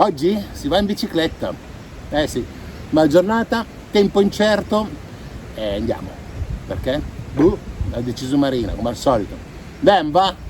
Oggi si va in bicicletta. Eh sì, ma giornata, tempo incerto e andiamo. Perché? Ha deciso Marina, come al solito. Dai, va!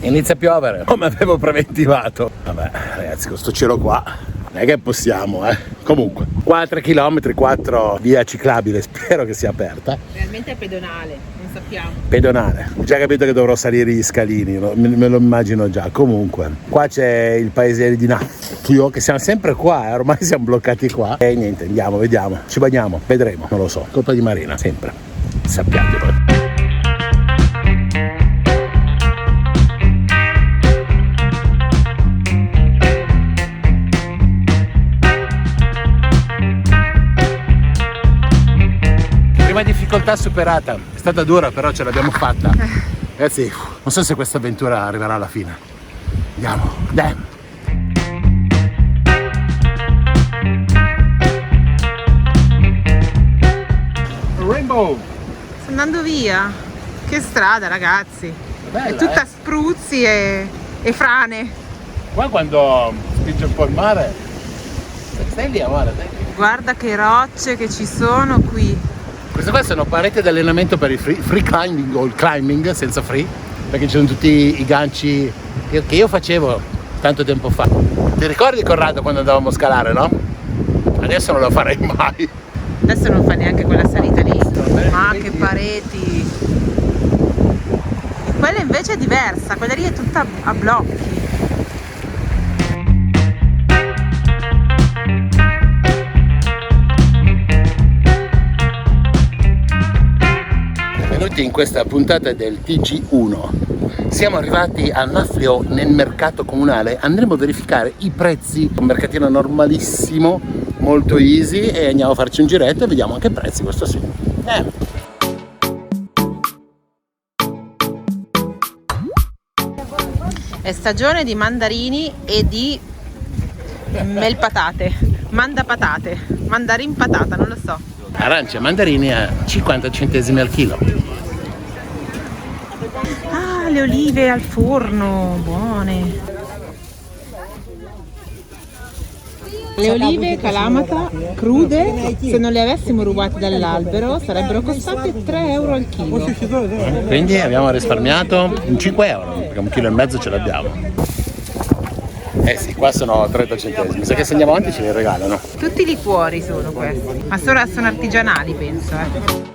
Inizia a piovere, come avevo preventivato. Vabbè ragazzi, con sto cielo qua non è che possiamo, Comunque, 4 km, 4 via ciclabile, spero che sia aperta. Realmente è pedonale, non sappiamo. Pedonale, ho già capito che dovrò salire gli scalini, me lo immagino già. Comunque, qua c'è il paese di Naffio, che siamo sempre qua, ormai siamo bloccati qua. E niente, andiamo, vediamo, ci bagniamo, vedremo, non lo so. Colpa di Marina, sempre, sappiatelo. Difficoltà superata, è stata dura però ce l'abbiamo fatta. Ragazzi, non so se questa avventura arriverà alla fine. Andiamo, dai! Rainbow! Sto andando via. Che strada ragazzi! Bella, è tutta spruzzi e frane. Qua quando spinge un po' il mare, stai lì amore, stai lì. Guarda che rocce che ci sono qui. Queste qua sono pareti di allenamento per il free climbing o il climbing senza free, perché ci sono tutti i ganci che io facevo tanto tempo fa. Ti ricordi Corrado quando andavamo a scalare, no? Adesso non lo farei mai. Adesso non fa neanche quella salita lì. Ma che pareti! E quella invece è diversa, quella lì è tutta a blocchi. In questa puntata del TG1 siamo arrivati a Naffio nel mercato comunale, andremo a verificare i prezzi, un mercatino normalissimo, molto easy, e andiamo a farci un giretto e vediamo anche i prezzi, questo sì. È stagione di mandarini e di melpatate, mandapatate, mandarin patata, non lo so. Arance e mandarini a 50 centesimi al chilo. Ah, le olive al forno, buone. Le olive Kalamata crude, se non le avessimo rubate dall'albero, sarebbero costate 3 euro al chilo. Quindi abbiamo risparmiato 5 euro, perché 1,5 kg ce l'abbiamo. Eh sì, qua sono 30 centesimi, se andiamo avanti ce li regalano. Tutti liquori sono questi, ma sono artigianali penso,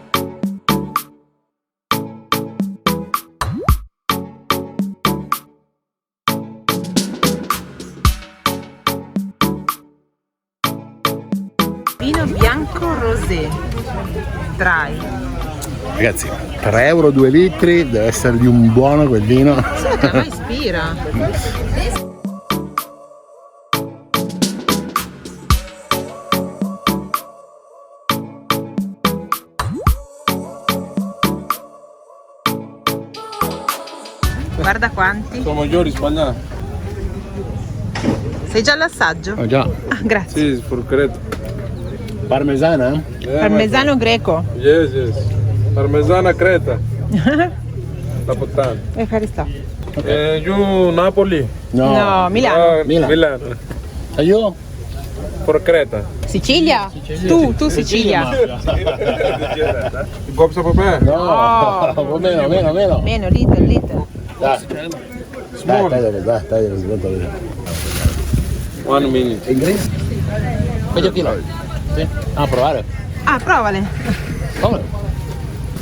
Vino bianco rosé, dry. Ragazzi, 3 euro 2 litri, deve essere di un buono quel vino. Sì, che a me ispira. Guarda quanti. Sono migliori spagnoli. Sei già all'assaggio? Oh già. Ah, grazie. Sì, furcretto. Parmesana? Parmesano greco. Yes. Parmesana creta. La puttana. Ευχαριστώ. Giù Napoli. No, Milano. Milano. E io? Furcreta. Sicilia? Tu Sicilia. Il gobsa papà? No, meno. Meno, little. Dai, Small. taglialo. 1 minute. Inglese? Medio chilo? Sì? A provare? Ah, provale. Come?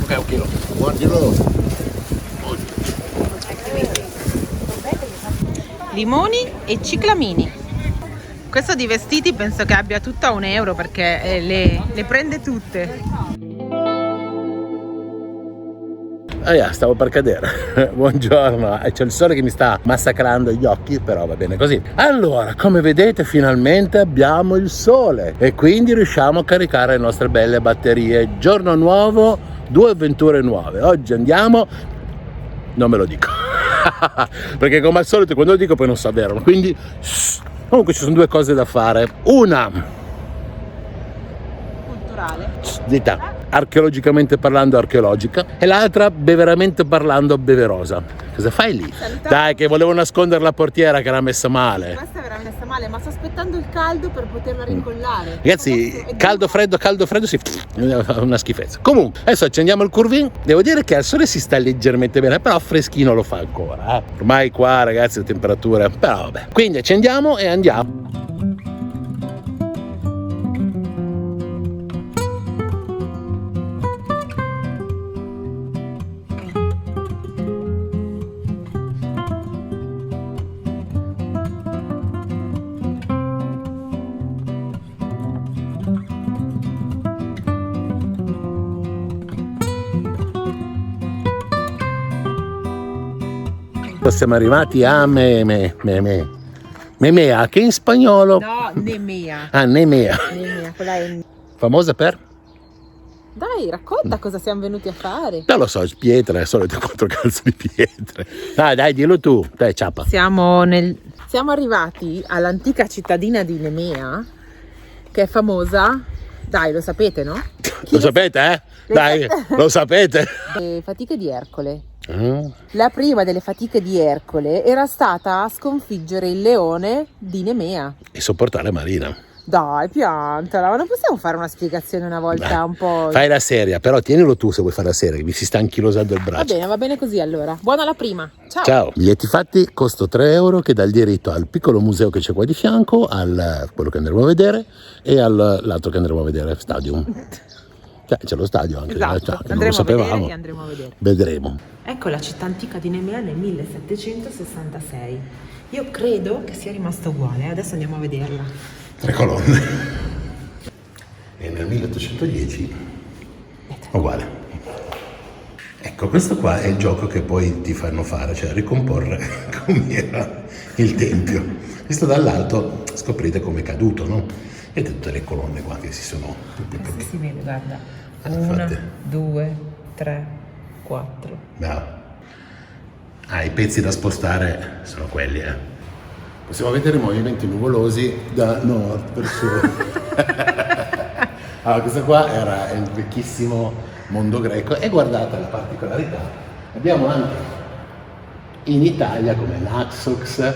Ok, 1 chilo. 1 chilo. Limoni e ciclamini. Questo di vestiti penso che abbia tutto a 1 euro perché le prende tutte. Stavo per cadere. Buongiorno, c'è il sole che mi sta massacrando gli occhi, però va bene così. Allora, come vedete, finalmente abbiamo il sole e quindi riusciamo a caricare le nostre belle batterie. Giorno nuovo, 2 avventure nuove. Oggi andiamo, non me lo dico, perché come al solito quando lo dico poi non si avverano. Quindi, comunque ci sono 2 cose da fare. Una, Culturale. dita, archeologicamente parlando archeologica, e l'altra beveramente parlando beverosa. Cosa fai lì? Salutare. Dai, che volevo nascondere la portiera che era messa male. Questa è veramente messa male, ma sto aspettando il caldo per poterla rincollare. Ragazzi, Adesso è caldo freddo sì, una schifezza. Comunque, adesso accendiamo il curvin. Devo dire che al sole si sta leggermente bene, però freschino lo fa ancora. Ormai qua, ragazzi, le temperature, però vabbè. Quindi accendiamo e andiamo. Siamo arrivati a Memea, che in spagnolo... No, Nemea. Ah, Nemea. Nemea, quella è... Famosa per? Dai, racconta cosa siamo venuti a fare. Non lo so, pietre, solito 4 calze di pietre. Dai, dillo tu, dai, ciapa. Siamo arrivati all'antica cittadina di Nemea, che è famosa, dai, lo sapete, no? Lo sapete, eh? Dai, lo sapete. Le fatiche di Ercole. La prima delle fatiche di Ercole era stata sconfiggere il leone di Nemea. E sopportare Marina. Dai, piantala, ma non possiamo fare una spiegazione una volta? Dai, un po'... Fai la seria, però tienilo tu se vuoi fare la seria, che mi si sta anchilosando il braccio. Va bene così allora. Buona la prima. Ciao. Ciao. Biglietti fatti, costo 3 euro, che dà il diritto al piccolo museo che c'è qua di fianco, al quello che andremo a vedere e all'altro che andremo a vedere, Stadium. C'è lo stadio anche, Esatto, che non lo sapevamo. andremo a vedere. Vedremo. Ecco la città antica di Nemea nel 1766. Io credo che sia rimasta uguale, adesso andiamo a vederla. 3 colonne. E nel 1810 uguale. Ecco, questo qua è il gioco che poi ti fanno fare, cioè ricomporre com'era il tempio. Visto dall'alto scoprite com'è caduto, no? Vedete tutte le colonne qua che si sono... Adesso si vede, guarda. Infatti. 1, 2, 3, 4. Bravo. I pezzi da spostare sono quelli, Possiamo vedere movimenti nuvolosi da nord per sud. Allora, questo qua era il vecchissimo mondo greco e guardate la particolarità. Abbiamo anche in Italia come l'Axox,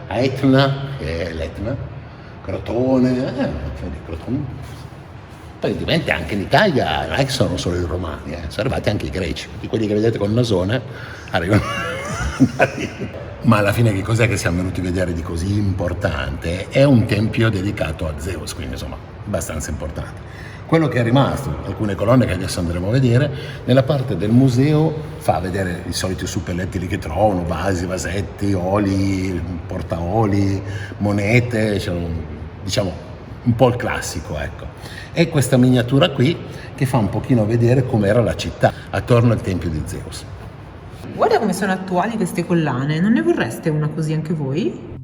Etna, che è l'Etna, Crotone, Crotone. Praticamente anche in Italia non è che sono solo i romani, sono arrivati anche i greci, tutti quelli che vedete col nasone arrivano da lì. Ma alla fine che cos'è che siamo venuti a vedere di così importante? È un tempio dedicato a Zeus, quindi insomma abbastanza importante. Quello che è rimasto, alcune colonne che adesso andremo a vedere, nella parte del museo fa vedere i soliti suppelletti lì che trovano, vasi, vasetti, oli, portaoli, monete, cioè, diciamo un po' il classico, ecco. E questa miniatura qui che fa un pochino vedere com'era la città attorno al tempio di Zeus. Guarda come sono attuali queste collane, non ne vorreste una così anche voi?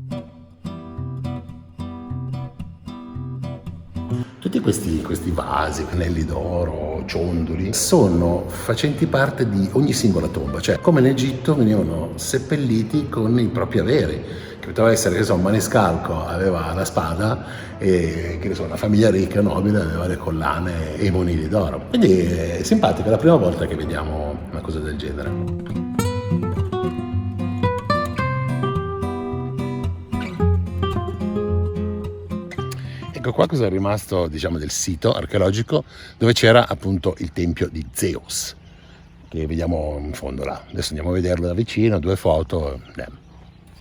Tutti questi vasi, pannelli d'oro, ciondoli, sono facenti parte di ogni singola tomba, cioè come in Egitto venivano seppelliti con i propri averi, che poteva essere, che so, un maniscalco aveva la spada e che ne so, una famiglia ricca, nobile, aveva le collane e i monili d'oro. Quindi è simpatico, è la prima volta che vediamo una cosa del genere. Ecco qua cosa è rimasto, diciamo, del sito archeologico dove c'era appunto il tempio di Zeus, che vediamo in fondo là. Adesso andiamo a vederlo da vicino, 2 foto.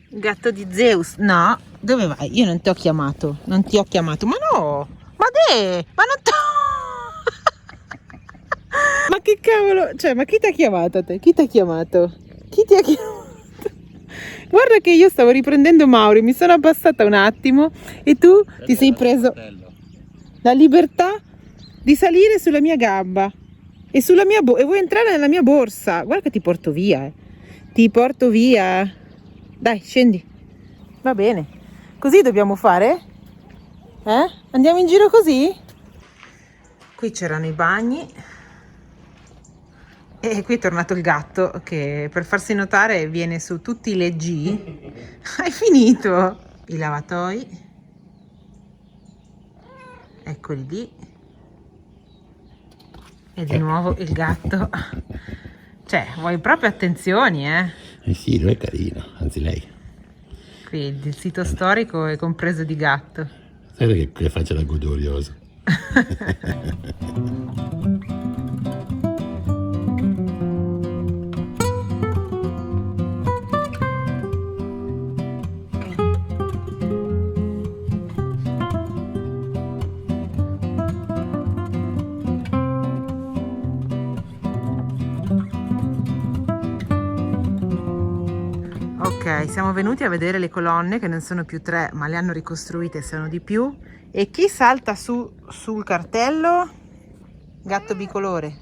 Gatto di Zeus? No, dove vai? Io non ti ho chiamato, ma no, ma non ti ma che cavolo, cioè, ma chi ti ha chiamato a te? Chi ti ha chiamato? Guarda che io stavo riprendendo Mauri, mi sono abbassata un attimo e tu ti sei preso la libertà di salire sulla mia gamba. E sulla mia e vuoi entrare nella mia borsa? Guarda che ti porto via. Ti porto via. Dai, scendi. Va bene. Così dobbiamo fare? Andiamo in giro così? Qui c'erano i bagni. E qui è tornato il gatto che per farsi notare viene su tutti i leggii. Hai finito? I lavatoi. Eccoli lì. E di nuovo il gatto. Cioè, vuoi proprio attenzioni, Sì, lui è carino, anzi lei. Qui il sito storico è compreso di gatto. Sai che faccia da godurioso. Ok, siamo venuti a vedere le colonne che non sono più 3, ma le hanno ricostruite, sono di più. E chi salta sul cartello? Gatto bicolore.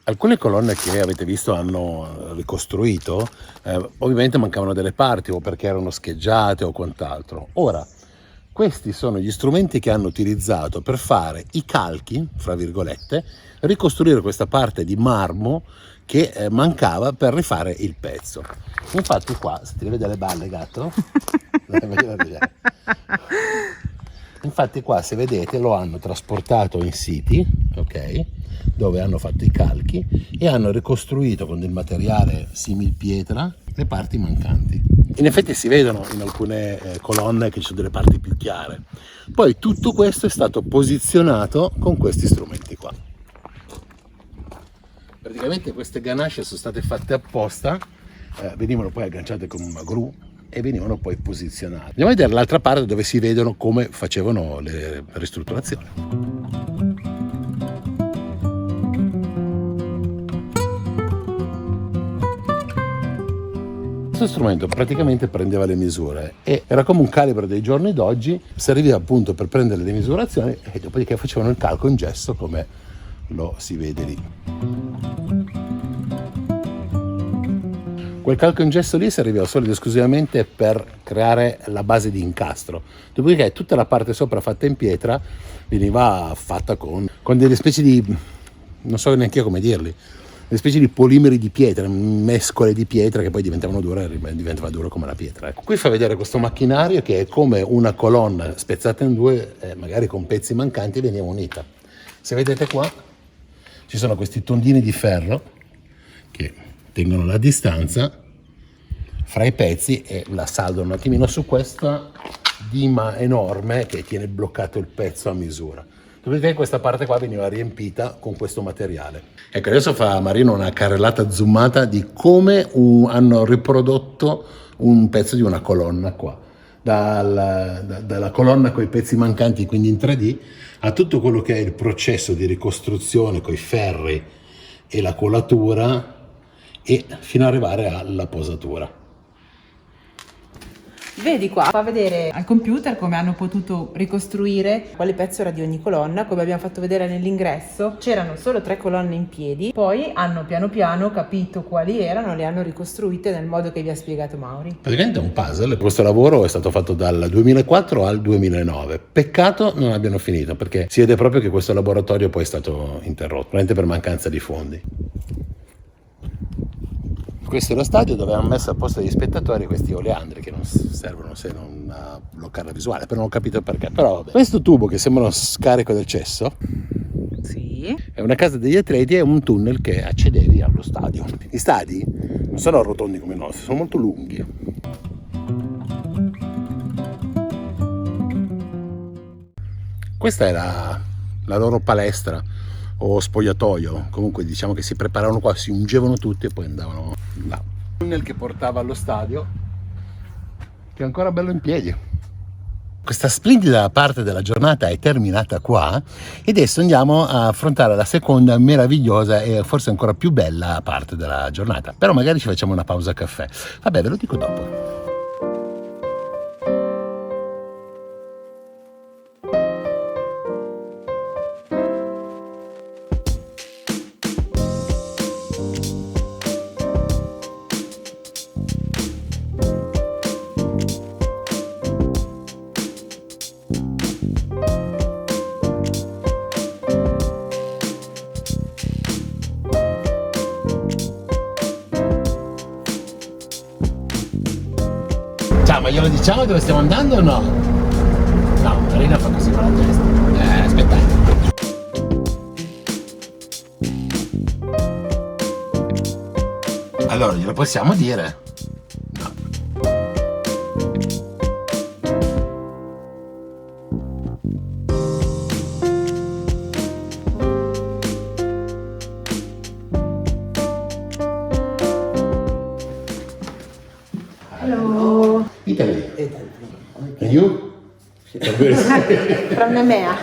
Alcune colonne che avete visto hanno ricostruito, ovviamente mancavano delle parti o perché erano scheggiate o quant'altro. Ora, questi sono gli strumenti che hanno utilizzato per fare i calchi, fra virgolette, ricostruire questa parte di marmo che mancava per rifare il pezzo. Infatti qua, se ti vede le balle, gatto, infatti qua, se vedete, lo hanno trasportato in siti, ok, dove hanno fatto i calchi e hanno ricostruito con del materiale similpietra le parti mancanti. In effetti si vedono in alcune colonne che ci sono delle parti più chiare. Poi tutto questo è stato posizionato con questi strumenti qua. Praticamente queste ganasce sono state fatte apposta, venivano poi agganciate con una gru e venivano poi posizionate. Andiamo a vedere l'altra parte dove si vedono come facevano le ristrutturazioni. Questo strumento praticamente prendeva le misure e era come un calibro dei giorni d'oggi, serviva appunto per prendere le misurazioni e dopodiché facevano il calco in gesso come lo si vede lì. Quel calco in gesso lì serviva solo ed esclusivamente per creare la base di incastro, dopodiché tutta la parte sopra fatta in pietra veniva fatta con delle specie di, non so neanche io come dirli, delle specie di polimeri di pietra, mescole di pietra che poi diventavano dure e diventava duro come la pietra. Ecco. Qui fa vedere questo macchinario che è come una colonna spezzata in due, magari con pezzi mancanti, veniva unita. Se vedete qua ci sono questi tondini di ferro che tengono la distanza fra i pezzi e la saldano un attimino su questa dima enorme che tiene bloccato il pezzo a misura. Dopodiché questa parte qua veniva riempita con questo materiale. Ecco, adesso fa Marino una carrellata zoomata di come hanno riprodotto un pezzo di una colonna qua. Dalla colonna con i pezzi mancanti, quindi in 3D, a tutto quello che è il processo di ricostruzione con i ferri e la colatura e fino ad arrivare alla posatura. Vedi qua, fa vedere al computer come hanno potuto ricostruire quale pezzo era di ogni colonna, come abbiamo fatto vedere nell'ingresso. C'erano solo 3 colonne in piedi, poi hanno piano piano capito quali erano, le hanno ricostruite nel modo che vi ha spiegato Mauri. Praticamente è un puzzle, questo lavoro è stato fatto dal 2004 al 2009, peccato non abbiano finito perché si vede proprio che questo laboratorio poi è stato interrotto, probabilmente per mancanza di fondi. Questo è lo stadio dove hanno messo apposta gli spettatori questi oleandri che non servono se non a bloccare la visuale, però non ho capito perché. Però vabbè. Questo tubo che sembra uno scarico del cesso, sì, è una casa degli atleti e un tunnel che accedevi allo stadio. Gli stadi non sono rotondi come i nostri, sono molto lunghi. Questa era la loro palestra o spogliatoio, comunque diciamo che si preparavano qua, si ungevano tutti e poi andavano là. Il tunnel che portava allo stadio, che è ancora bello in piedi. Questa splendida parte della giornata è terminata qua e adesso andiamo a affrontare la seconda meravigliosa e forse ancora più bella parte della giornata, però magari ci facciamo una pausa caffè. Vabbè, ve lo dico dopo. Ciao, ma glielo diciamo dove stiamo andando o no? No, Marina fa così con la testa. Aspettate. Allora, glielo possiamo dire? No. Hello. Italy. And you? From Nemea.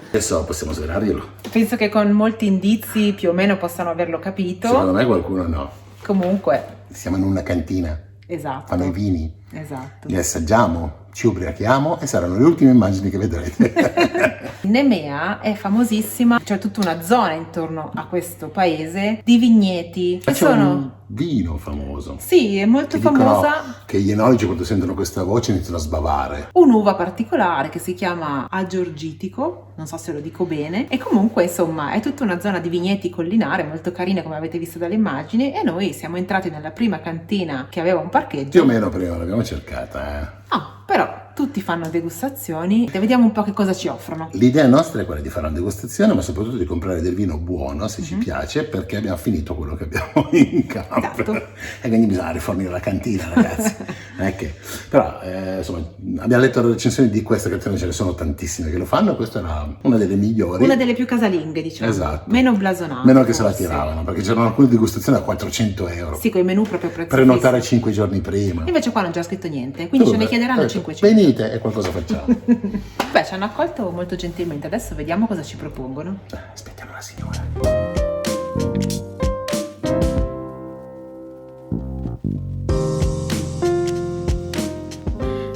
Adesso possiamo svelarglielo. Penso che con molti indizi più o meno possano averlo capito. Secondo me qualcuno no. Comunque, Siamo in una cantina. esatto. Fanno i vini. Esatto. Li assaggiamo, ci ubriachiamo e saranno le ultime immagini che vedrete. Nemea è famosissima, c'è tutta una zona intorno a questo paese di vigneti che C'è sono... un vino famoso. Sì, è molto Ti dicono famosa. che gli enologi quando sentono questa voce iniziano a sbavare. Un'uva particolare che si chiama Aggiorgitico, non so se lo dico bene, e comunque insomma è tutta una zona di vigneti collinare molto carina come avete visto dalle immagini e noi siamo entrati nella prima cantina che aveva un parcheggio. Più o meno prima l'abbiamo cercata. Ah, però tutti fanno degustazioni e vediamo un po' che cosa ci offrono. L'idea nostra è quella di fare una degustazione, ma soprattutto di comprare del vino buono, se ci piace, perché abbiamo finito quello che abbiamo in campo. Esatto. E quindi bisogna rifornire la cantina, ragazzi. Non è che... Però, insomma, abbiamo letto le recensioni di questa cantina, ce ne sono tantissime che lo fanno, questa era una delle migliori. Una delle più casalinghe, diciamo. Esatto. Meno blasonate. Meno che se la forse. tiravano, perché c'erano alcune degustazioni a 400 euro. Sì, con i menù proprio prezzati. Prenotare 5 giorni prima. Invece qua non c'è scritto niente, quindi ce ne chiederanno 500. Venite e qualcosa facciamo. Beh, ci hanno accolto molto gentilmente, adesso vediamo cosa ci propongono. Aspettiamo la signora.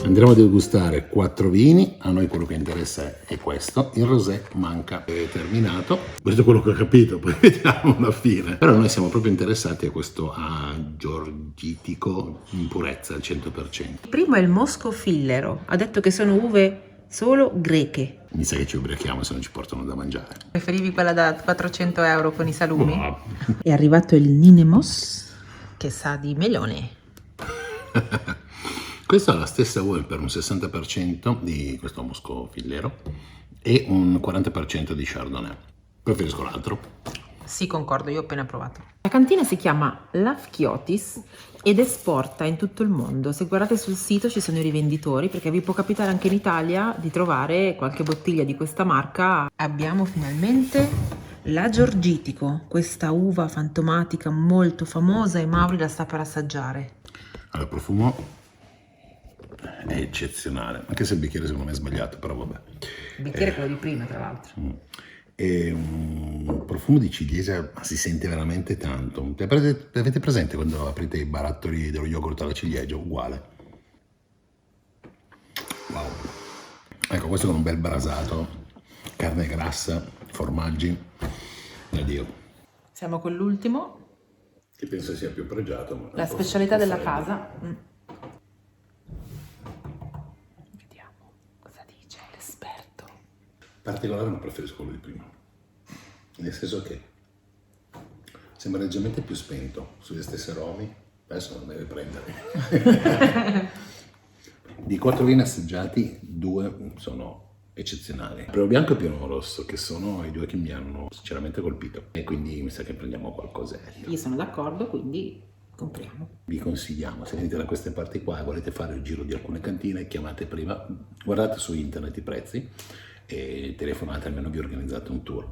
Andremo a degustare 4 vini, a noi quello che interessa è questo, il rosé manca, è terminato, questo è quello che ho capito, poi vediamo alla fine. Però noi siamo proprio interessati a questo aggiorgitico in purezza al 100%. Il primo è il moscofillero, ha detto che sono uve solo greche. Mi sa che ci ubriachiamo se non ci portano da mangiare. Preferivi quella da 400 euro con i salumi? Oh. È arrivato il Ninemos, che sa di melone. Questa è la stessa uva per un 60% di questo moscofillero e un 40% di chardonnay. Preferisco l'altro. Sì, concordo, io ho appena provato. La cantina si chiama Lafchiotis ed esporta in tutto il mondo. Se guardate sul sito ci sono i rivenditori, perché vi può capitare anche in Italia di trovare qualche bottiglia di questa marca. Abbiamo finalmente l'Aggiorgitico, questa uva fantomatica molto famosa e Mauri la sta per assaggiare. Allora, il profumo è eccezionale, anche se il bicchiere secondo me è sbagliato, però vabbè. Il bicchiere è quello di prima, tra l'altro. È un profumo di ciliegia, ma si sente veramente tanto. Avete presente quando aprite i barattoli dello yogurt alla ciliegia? Uguale. Wow. Ecco, questo con un bel brasato, carne grassa, formaggi. Addio. Siamo con l'ultimo, Che penso sia più pregiato. Ma la specialità della casa. Vediamo cosa dice l'esperto. Particolare, ma preferisco quello di prima. Nel senso che sembra leggermente più spento sulle stesse aromi. Adesso non deve prendere. Di 4 vini assaggiati, 2 sono eccezionali. Piano bianco e piano rosso, che sono i 2 che mi hanno sinceramente colpito. E quindi mi sa che prendiamo qualcos'altro. Io sono d'accordo, quindi compriamo. Vi consigliamo, se venite da queste parti qua e volete fare il giro di alcune cantine, chiamate prima, guardate su internet i prezzi e telefonate, almeno vi organizzate un tour.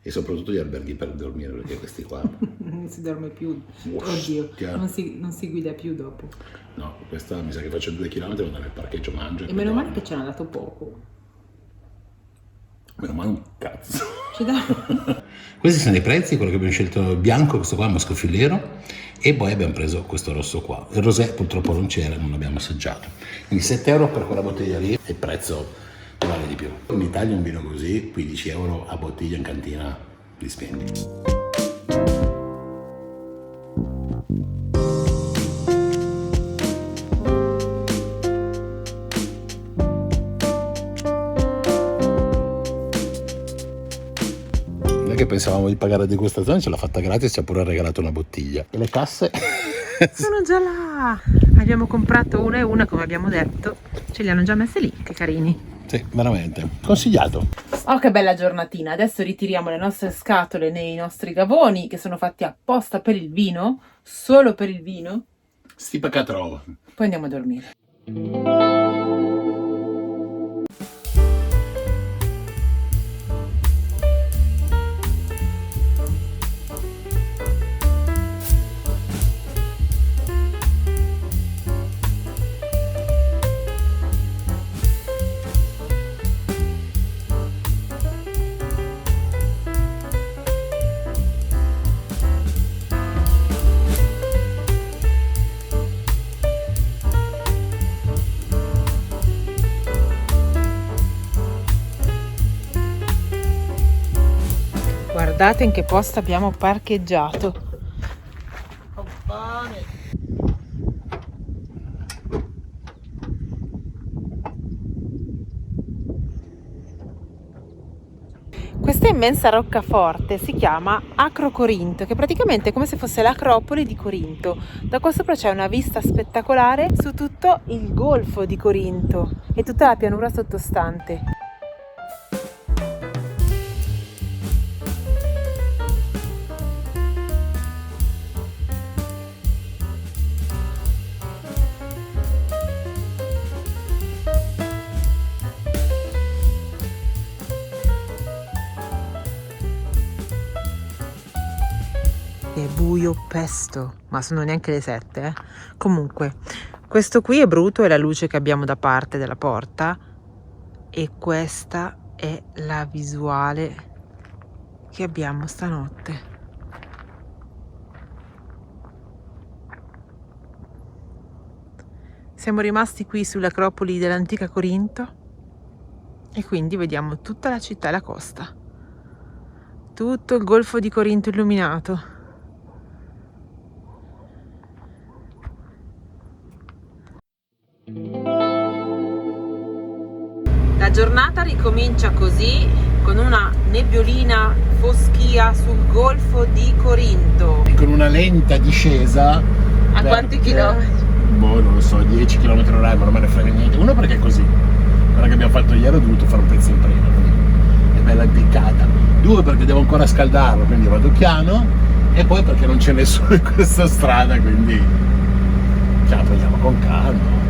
E soprattutto gli alberghi per dormire, perché questi qua... Non si dorme più. Ostia. Oddio, non si guida più dopo. No, questa mi sa che faccio 2 km, vado nel parcheggio, mangio. E meno male che ce n'ha dato poco. Meno male un cazzo. Ci dà... Questi sono i prezzi, quello che abbiamo scelto è bianco, questo qua è moscofillero, e poi abbiamo preso questo rosso qua. Il rosé purtroppo non c'era, non l'abbiamo assaggiato. Quindi 7 euro per quella bottiglia lì, e il prezzo vale di più. In Italia un vino così, 15 euro a bottiglia in cantina li spendi. Noi che pensavamo di pagare la degustazione, ce l'ha fatta gratis, ci ha pure regalato una bottiglia. E le casse? Sono già là! abbiamo comprato una e una, come abbiamo detto, ce li hanno già messe lì, che carini. Sì, veramente. Consigliato. Oh, che bella giornatina. Adesso ritiriamo le nostre scatole nei nostri gavoni che sono fatti apposta per il vino, solo per il vino. Sti peccatrò. Poi andiamo a dormire. Guardate in che posto abbiamo parcheggiato. Questa immensa roccaforte si chiama Acro Corinto, che praticamente è come se fosse l'acropoli di Corinto. Da qua sopra c'è una vista spettacolare su tutto il golfo di Corinto e tutta la pianura sottostante. È buio pesto, ma sono neanche le 7, Comunque, questo qui è Bruto, è la luce che abbiamo da parte della porta, e questa è la visuale che abbiamo stanotte. Siamo rimasti qui sull'acropoli dell'antica Corinto e quindi vediamo tutta la città e la costa, tutto il golfo di Corinto illuminato. La giornata ricomincia così, con una nebbiolina foschia sul golfo di Corinto. E con una lenta discesa. A quanti chilometri? Boh, non lo so, 10 km/h, ma non me ne frega niente. Uno perché è così. Quella che abbiamo fatto ieri ho dovuto fare un pezzo in prima, quindi è bella impiccata. 2 perché devo ancora scaldarlo, quindi vado piano. E poi perché non c'è nessuno in questa strada, quindi ce la prendiamo con calma.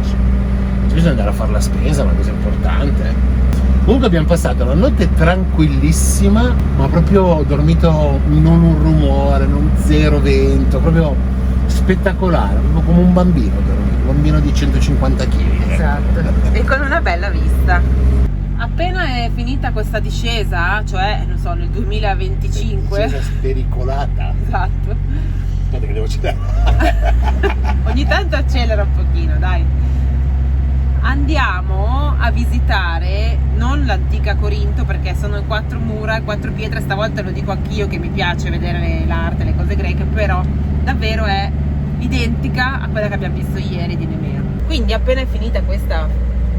Bisogna andare a fare la spesa, una cosa importante. Comunque abbiamo passato la notte tranquillissima, ma proprio ho dormito non un rumore, non zero vento, proprio spettacolare, proprio come un bambino dormito, un bambino di 150 kg. Esatto, e con una bella vista. Appena è finita questa discesa, cioè, non so, nel 2025. Discesa spericolata. Esatto. Aspetta che devo accelerare. Ogni tanto accelera un pochino, dai. Andiamo a visitare non l'antica Corinto, perché sono 4 mura e 4 pietre, stavolta lo dico anch'io che mi piace vedere l'arte, le cose greche, però davvero è identica a quella che abbiamo visto ieri di Nemea. Quindi appena è finita questa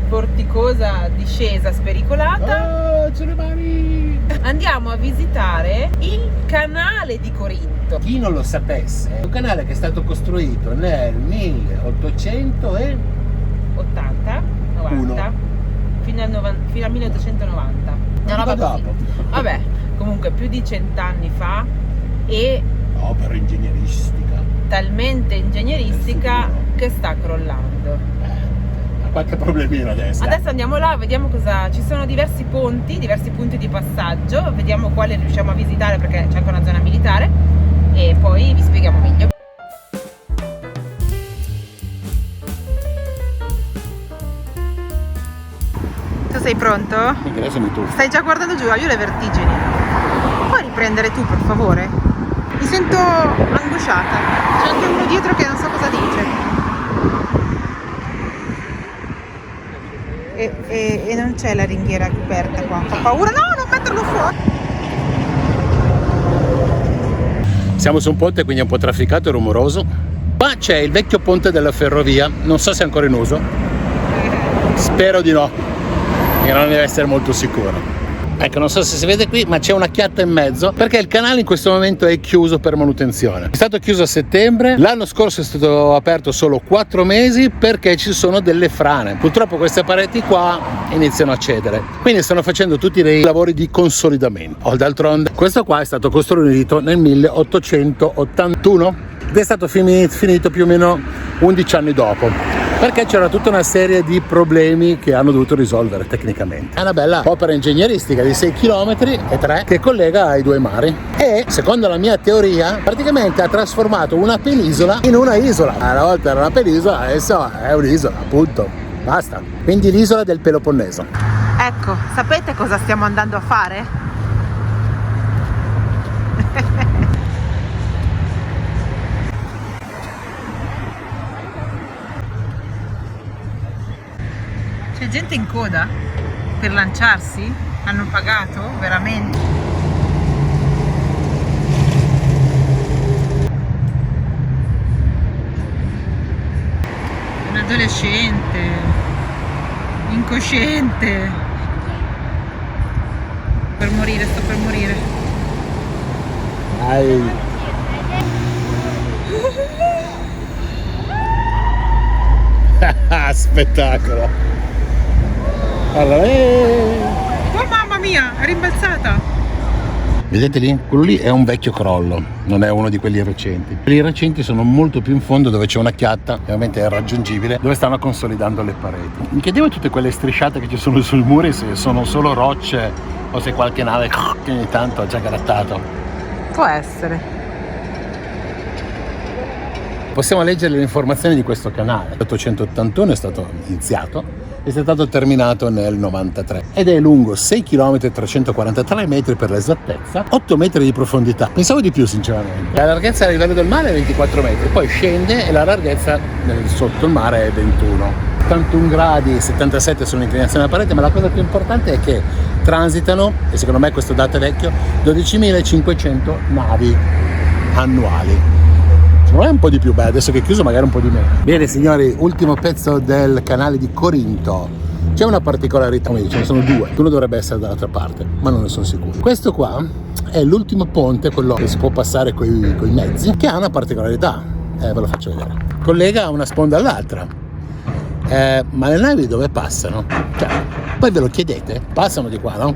vorticosa discesa spericolata, Oh, c'è le mani! andiamo a visitare il canale di Corinto. Chi non lo sapesse, è un canale che è stato costruito nel 1800 e 80, 90, fino al 1890. Una roba così. dopo. Vabbè, comunque più di 100 anni fa, e Opera ingegneristica. talmente ingegneristica Sicuro. che sta crollando. Ha qualche problemino adesso. Adesso andiamo là, vediamo cosa. Ci sono diversi ponti, diversi punti di passaggio, vediamo quale riusciamo a visitare perché c'è anche una zona militare e poi vi spieghiamo meglio. Tu sei pronto? Perché adesso mi tuffo. Stai già guardando giù, io ho le vertigini. Puoi riprendere tu per favore? Mi sento angosciata. C'è anche uno dietro che non so cosa dice. E non c'è la ringhiera aperta qua. Fa paura, no, non metterlo fuori. Siamo su un ponte, quindi è un po' trafficato e rumoroso. Qua c'è il vecchio ponte della ferrovia, non so se è ancora in uso. Spero di no, perché non deve essere molto sicuro. Ecco, non so se si vede qui, ma c'è una chiatta in mezzo perché il canale in questo momento è chiuso per manutenzione. È stato chiuso a settembre, l'anno scorso è stato aperto solo 4 mesi perché ci sono delle frane. Purtroppo queste pareti qua iniziano a cedere, quindi stanno facendo tutti dei lavori di consolidamento. D'altronde questo qua è stato costruito nel 1881 ed è stato finito più o meno 11 anni dopo, perché c'era tutta una serie di problemi che hanno dovuto risolvere tecnicamente. È una bella opera ingegneristica di 6 km e 3 che collega i due mari e, secondo la mia teoria, praticamente ha trasformato una penisola in una isola. Una volta era una penisola, adesso è un'isola, appunto. Basta. Quindi l'isola del Peloponneso. Ecco, sapete cosa stiamo andando a fare? C'è gente in coda per lanciarsi? Hanno pagato veramente? Un adolescente incosciente. Per morire, sto per morire. Dai. Spettacolo. Allora, Oh mamma mia, è rimbalzata. vedete lì? Quello lì è un vecchio crollo, non è uno di quelli recenti. Quelli recenti sono molto più in fondo, dove c'è una chiatta, ovviamente è raggiungibile, dove stanno consolidando le pareti. Mi chiedevo tutte quelle strisciate che ci sono sul muro, se sono solo rocce o se qualche nave che ogni tanto ha già grattato. Può essere. Possiamo leggere le informazioni di questo canale. L'881 è stato iniziato e è stato terminato nel 93 ed è lungo 6 km e 343 metri per l'esattezza, 8 metri di profondità. Pensavo di più sinceramente. La larghezza a livello del mare è 24 metri, poi scende e la larghezza sotto il mare è 21. 81 gradi, 77 sono l'inclinazione della parete, ma la cosa più importante è che transitano, e secondo me questo dato è vecchio, 12.500 navi annuali. Non è un po' di più, beh, adesso che è chiuso magari un po' di meno. Bene signori, ultimo pezzo del canale di Corinto. C'è una particolarità, ce ne sono due, uno dovrebbe essere dall'altra parte, ma non ne sono sicuro. Questo qua è l'ultimo ponte, quello che si può passare coi mezzi, che ha una particolarità, ve lo faccio vedere. Collega una sponda all'altra, ma le navi dove passano? Cioè, poi ve lo chiedete, passano di qua, no?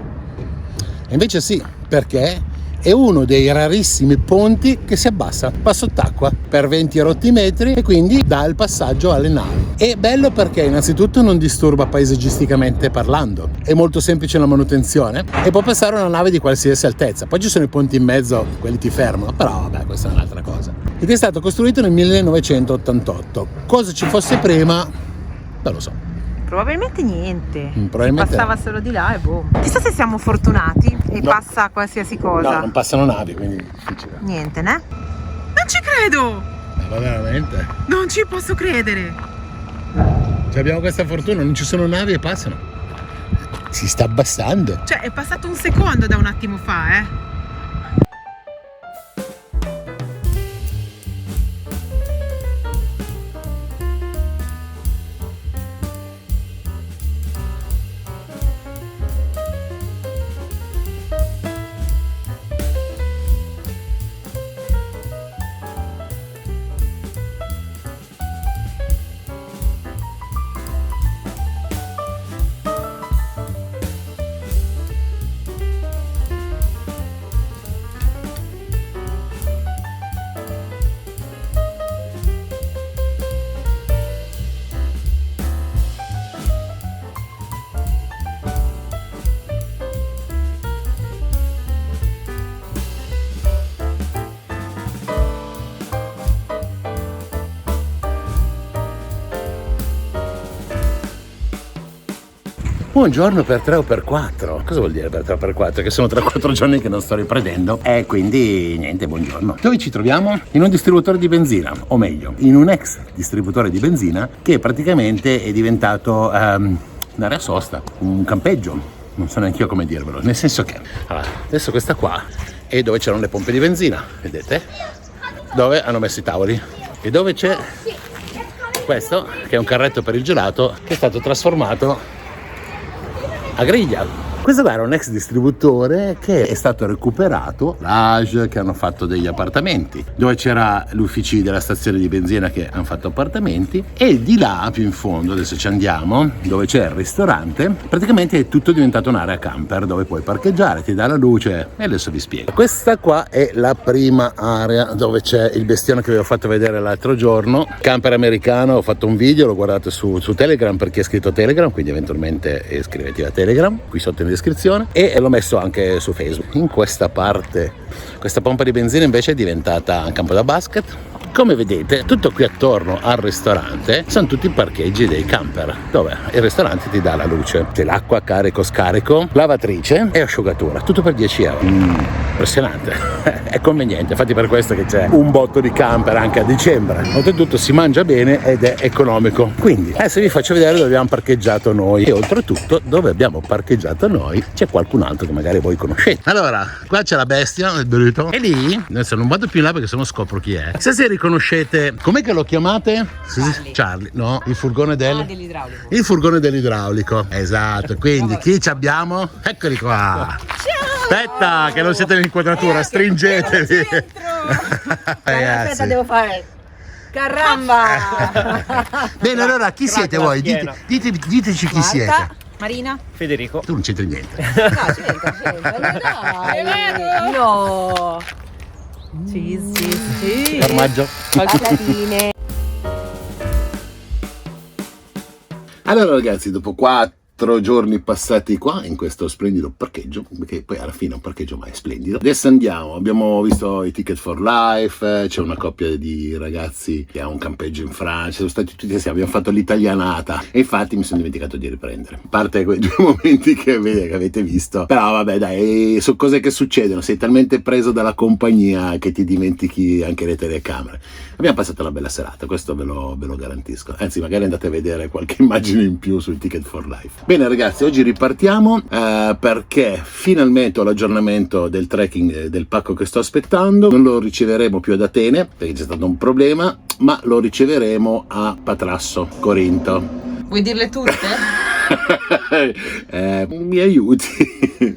E invece sì, perché è uno dei rarissimi ponti che si abbassa, va sott'acqua per 20 rotti metri e quindi dà il passaggio alle navi. È bello perché innanzitutto non disturba paesaggisticamente parlando, è molto semplice la manutenzione e può passare una nave di qualsiasi altezza. Poi ci sono i ponti in mezzo, quelli ti fermano, però vabbè, questa è un'altra cosa. Ed è stato costruito nel 1988. Cosa ci fosse prima? Non lo so. Probabilmente niente. Probabilmente passava solo di là e boh. Chissà se siamo fortunati e No. passa qualsiasi cosa. No, non passano navi, quindi è difficile. Niente, né? Non ci credo! Ma veramente? Non ci posso credere! Cioè, abbiamo questa fortuna, non ci sono navi e passano. Si sta abbassando. Cioè, è passato un secondo da un attimo fa, eh? Buongiorno per 3 o per 4. Cosa vuol dire per 3 o per 4? Che sono 3-4 giorni che non sto riprendendo e quindi niente, buongiorno. Dove ci troviamo? In un distributore di benzina, o meglio, in un ex distributore di benzina che praticamente è diventato un'area sosta, un campeggio. Non so neanche io come dirvelo, nel senso che allora, adesso questa qua è dove c'erano le pompe di benzina, vedete? Dove hanno messo i tavoli e dove c'è questo che è un carretto per il gelato che è stato trasformato a griglia. Questo qua era un ex distributore che è stato recuperato, l'Age, che hanno fatto degli appartamenti, dove c'era l'ufficio della stazione di benzina che hanno fatto appartamenti, e di là più in fondo, adesso ci andiamo, dove c'è il ristorante, praticamente è tutto diventato un'area camper dove puoi parcheggiare, ti dà la luce, e adesso vi spiego. Questa qua è la prima area dove c'è il bestione che vi ho fatto vedere l'altro giorno, camper americano. Ho fatto un video, l'ho guardato su Telegram per chi è iscritto a Telegram, quindi eventualmente iscrivetevi a Telegram qui sotto in descrizione, e l'ho messo anche su Facebook. In questa parte, questa pompa di benzina invece è diventata un campo da basket. Come vedete, tutto qui attorno al ristorante sono tutti i parcheggi dei camper, dove il ristorante ti dà la luce, c'è l'acqua, carico, scarico, lavatrice e asciugatura, tutto per 10 euro. Impressionante, è conveniente, infatti per questo che c'è un botto di camper anche a dicembre. Oltretutto si mangia bene ed è economico. Quindi adesso vi faccio vedere dove abbiamo parcheggiato noi, e oltretutto dove abbiamo parcheggiato noi c'è qualcun altro che magari voi conoscete. Allora, qua c'è la bestia, il bruto, e lì, adesso non vado più in là perché sennò scopro chi è. Se riconoscete, com'è che lo chiamate? Charlie, no? Il furgone dell'idraulico. Il furgone dell'idraulico, esatto. Quindi chi ci abbiamo? Eccoli qua. Aspetta, che non siete in inquadratura, stringetevi. Aspetta, devo fare. Caramba! Bene, allora chi siete voi? Diteci chi siete. Marina? Federico. Tu non c'entri niente. No, c'entra. Dai. No. Sì. Formaggio. Patatine. Allora ragazzi, dopo 4 giorni passati qua in questo splendido parcheggio, perché poi alla fine un parcheggio mai splendido, adesso andiamo, abbiamo visto i Ticket for Life, c'è una coppia di ragazzi che ha un campeggio in Francia, siamo stati tutti assieme, abbiamo fatto l'italianata, e infatti mi sono dimenticato di riprendere, a parte quei 2 momenti che avete visto, però vabbè dai, sono cose che succedono, sei talmente preso dalla compagnia che ti dimentichi anche le telecamere. Abbiamo passato una bella serata, questo ve lo garantisco, anzi magari andate a vedere qualche immagine in più sul Ticket for Life. Bene ragazzi, oggi ripartiamo perché finalmente ho l'aggiornamento del tracking del pacco che sto aspettando. Non lo riceveremo più ad Atene perché c'è stato un problema, ma lo riceveremo a Patrasso, Corinto. Vuoi dirle tutte? Mi aiuti?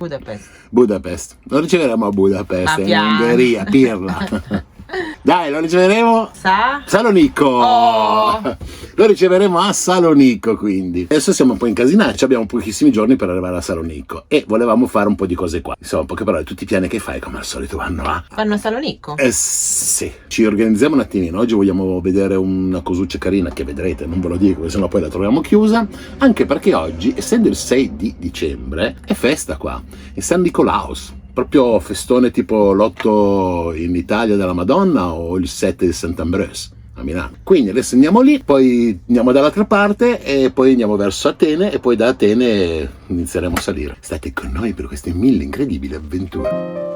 Budapest. Lo riceveremo a Budapest, in Ungheria, Pirla. Dai, lo riceveremo Salonicco. Lo riceveremo a Salonicco, quindi adesso siamo un po' incasinati, abbiamo pochissimi giorni per arrivare a Salonicco e volevamo fare un po' di cose qua. Insomma, poche parole, tutti i piani che fai come al solito vanno a Salonicco? Sì, ci organizziamo un attimino. Oggi vogliamo vedere una cosuccia carina che vedrete, non ve lo dico, sennò poi la troviamo chiusa, anche perché oggi, essendo il 6 di dicembre, è festa qua, è San Nicolaus. Proprio festone tipo l'8 in Italia della Madonna o il 7 di Sant'Ambrose a Milano. Quindi adesso andiamo lì, poi andiamo dall'altra parte e poi andiamo verso Atene, e poi da Atene inizieremo a salire. State con noi per queste 1000 incredibili avventure.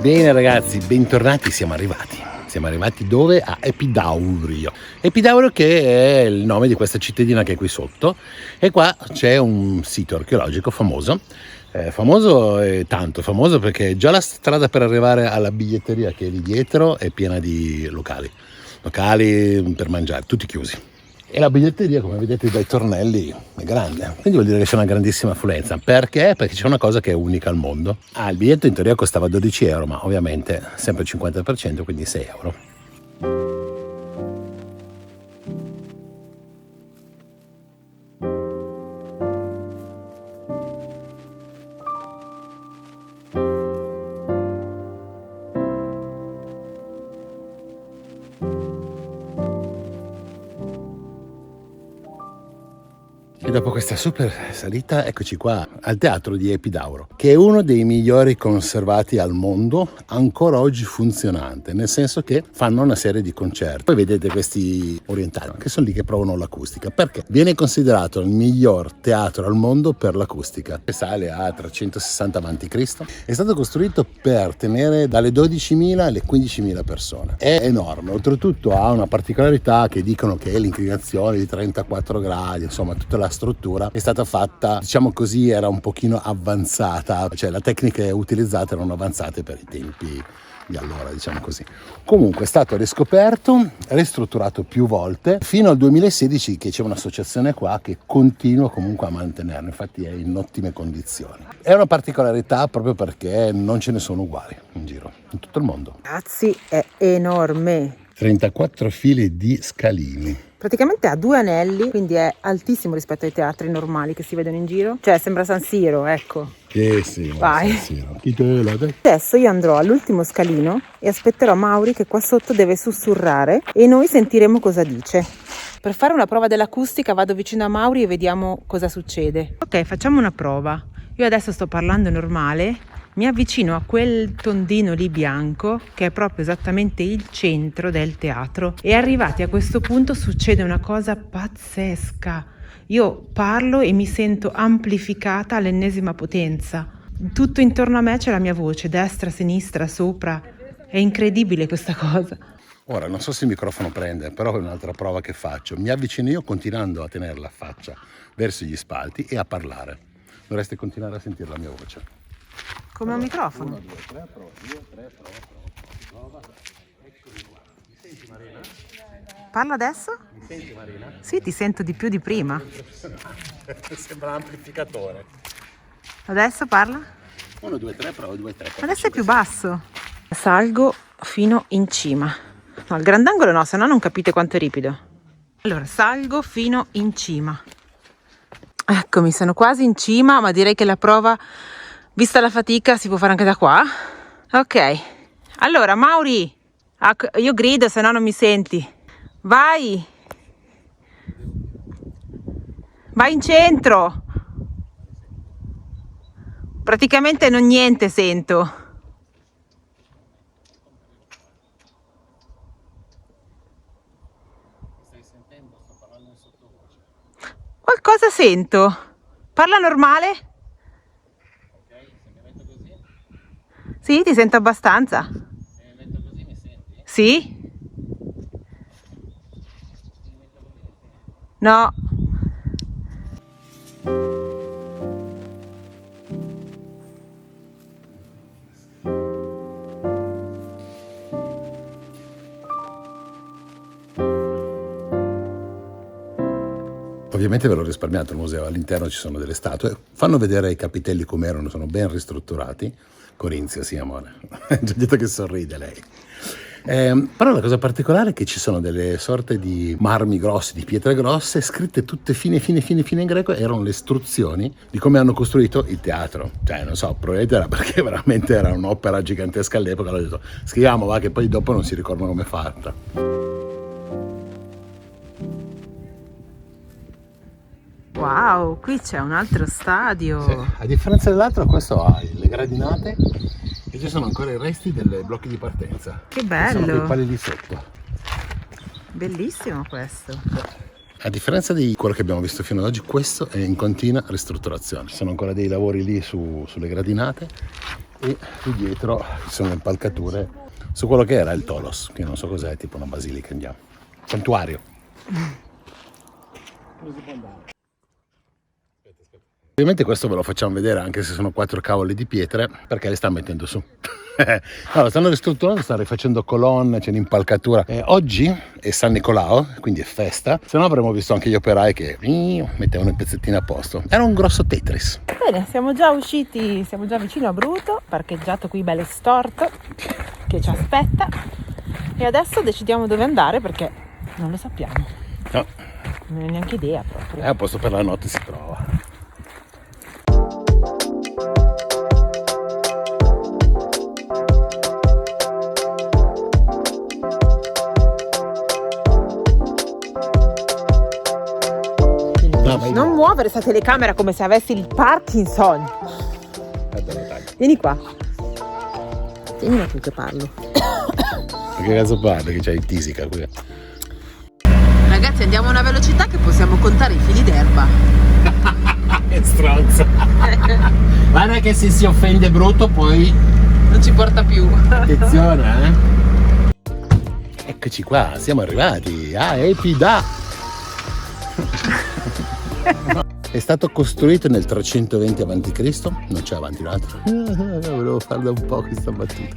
Bene ragazzi, bentornati, siamo arrivati dove? A Epidaurio. Epidaurio che è il nome di questa cittadina che è qui sotto, e qua c'è un sito archeologico famoso, famoso e tanto famoso perché già la strada per arrivare alla biglietteria che è lì dietro è piena di locali per mangiare, tutti chiusi. E la biglietteria, come vedete dai tornelli, è grande, quindi vuol dire che c'è una grandissima affluenza. Perché? Perché c'è una cosa che è unica al mondo. Il biglietto in teoria costava 12 euro, ma ovviamente sempre il 50%, quindi 6 euro. Ed dopo questa super salita, eccoci qua al teatro di Epidauro, che è uno dei migliori conservati al mondo, ancora oggi funzionante, nel senso che fanno una serie di concerti. Poi vedete questi orientali che sono lì che provano l'acustica, perché viene considerato il miglior teatro al mondo per l'acustica. Sale a 360 a.C. È stato costruito per tenere dalle 12.000 alle 15.000 persone. È enorme, oltretutto ha una particolarità che dicono che è l'inclinazione di 34 gradi, insomma tutta la struttura è stata fatta, diciamo così, era un pochino avanzata, cioè le tecniche utilizzate erano avanzate per i tempi di allora, diciamo così. Comunque è stato riscoperto, ristrutturato più volte, fino al 2016 che c'è un'associazione qua che continua comunque a mantenerlo, infatti è in ottime condizioni. È una particolarità proprio perché non ce ne sono uguali in giro, in tutto il mondo. Ragazzi, è enorme. 34 file di scalini. Praticamente ha 2 anelli, quindi è altissimo rispetto ai teatri normali che si vedono in giro. Cioè sembra San Siro, ecco. Sì, vai. Chi te la dai? Adesso io andrò all'ultimo scalino e aspetterò Mauri che qua sotto deve sussurrare e noi sentiremo cosa dice. Per fare una prova dell'acustica vado vicino a Mauri e vediamo cosa succede. Ok, facciamo una prova. Io adesso sto parlando normale. Mi avvicino a quel tondino lì bianco che è proprio esattamente il centro del teatro e arrivati a questo punto succede una cosa pazzesca. Io parlo e mi sento amplificata all'ennesima potenza. Tutto intorno a me c'è la mia voce, destra, sinistra, sopra. È incredibile questa cosa. Ora non so se il microfono prende, però è un'altra prova che faccio. Mi avvicino io continuando a tenere la faccia verso gli spalti e a parlare. Dovreste continuare a sentire la mia voce. Come un microfono. 1, 2, 3, prova. Eccoli qua. Mi senti, Marina? Parla adesso? Mi senti, Marina? Sì, ti sento di più di prima. Sembra un amplificatore. Adesso parla? 1, 2, 3, prova, 2, 3. Adesso è più basso. Salgo fino in cima. No, il grandangolo no, se no non capite quanto è ripido. Allora, salgo fino in cima. Eccomi, sono quasi in cima, ma direi che la prova, vista la fatica, si può fare anche da qua. Ok, allora Mauri, io grido se no non mi senti. Vai in centro. Praticamente non niente sento. Stai sentendo? Sto parlando in sottovoce. Qualcosa sento. Parla normale? Ok, se mi metto così? Sì, ti sento abbastanza. Se mi metto così mi senti? Sì? No. Ovviamente ve l'ho risparmiato il museo, all'interno ci sono delle statue, fanno vedere i capitelli com'erano, sono ben ristrutturati. Corinzia, sì amore, già detto che sorride lei. Però la cosa particolare è che ci sono delle sorte di marmi grossi, di pietre grosse, scritte tutte fine in greco, erano le istruzioni di come hanno costruito il teatro. Cioè, non so, probabilmente era perché veramente era un'opera gigantesca all'epoca, hanno detto scriviamo, va, che poi dopo non si ricordano come è fatta. Wow, qui c'è un altro stadio. Sì, a differenza dell'altro, questo ha le gradinate e ci sono ancora i resti dei blocchi di partenza. Che Sono bello. quei pali lì sotto. Bellissimo questo. A differenza di quello che abbiamo visto fino ad oggi, questo è in continua ristrutturazione. Ci sono ancora dei lavori lì sulle gradinate e qui dietro ci sono le impalcature su quello che era il Tolos, che non so cos'è, tipo una basilica, andiamo. Santuario. Ovviamente questo ve lo facciamo vedere anche se sono 4 cavoli di pietre, perché le stanno mettendo su. Allora, stanno ristrutturando, stanno rifacendo colonne, c'è un'impalcatura. Oggi è San Nicolao, quindi è festa, se no avremmo visto anche gli operai che mettevano i pezzettini a posto. Era un grosso Tetris. Bene, siamo già usciti, siamo già vicino a Bruto, parcheggiato qui bello storto, che ci aspetta. E adesso decidiamo dove andare perché non lo sappiamo. No, Non ho neanche idea proprio. è a posto per la notte, si trova. Non muovere sta telecamera come se avessi il Parkinson. Vieni qua. Tienila tu che parlo. Ma che cazzo parli? Che c'hai il tisica qui? Ragazzi, andiamo a una velocità che possiamo contare i fili d'erba. Che stronzo. Guarda che se si offende brutto poi Non ci porta più. attenzione, Eccoci qua, siamo arrivati a Epida. È stato costruito nel 320 a.C. Non c'è avanti un altro. Volevo farla un po' questa battuta.